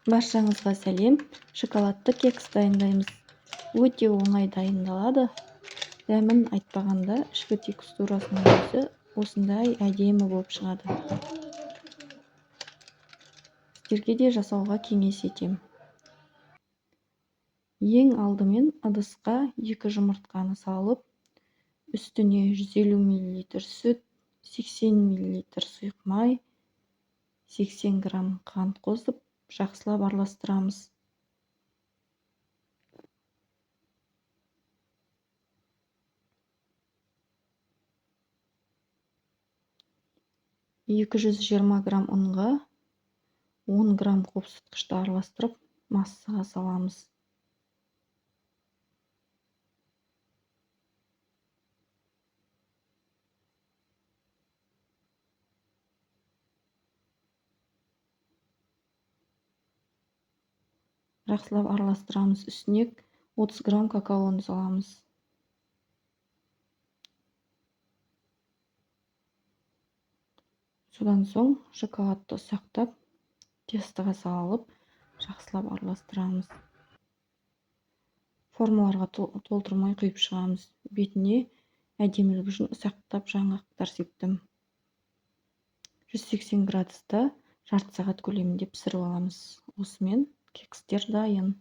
Баршаңызға сәлем. Шоколадты кекс дайындаймыз. Өте оңай дайындалады. Дәмін айтпағанда, ішкі текстурасының өзі осындай әдемі болып шығады. Сіздерге де жасауға кеңес етем. Ең алдымен ыдысқа 2 жұмыртқаны салып, үстіне 150 мл сүт, 80 мл сұйық май, 80 грамм қант қосып, жақсылап араластырамыз. 220 грамм ұнға 10 грамм қопсытқышты араластырып, массаға саламыз. Жақсылап араластырамыз. Үстіне 30 грамм какаоны саламыз. Содан соң шоколадты ұсақтап, тестіға салып, жақсылап араластырамыз. Формаларға толтырмай құйып шығамыз. Бетіне әдемілік үшін ұсақтап жаңғақтар септім. 180 градуста жарты сағат көлемінде пісіріп аламыз. Осымен кекстер дайын.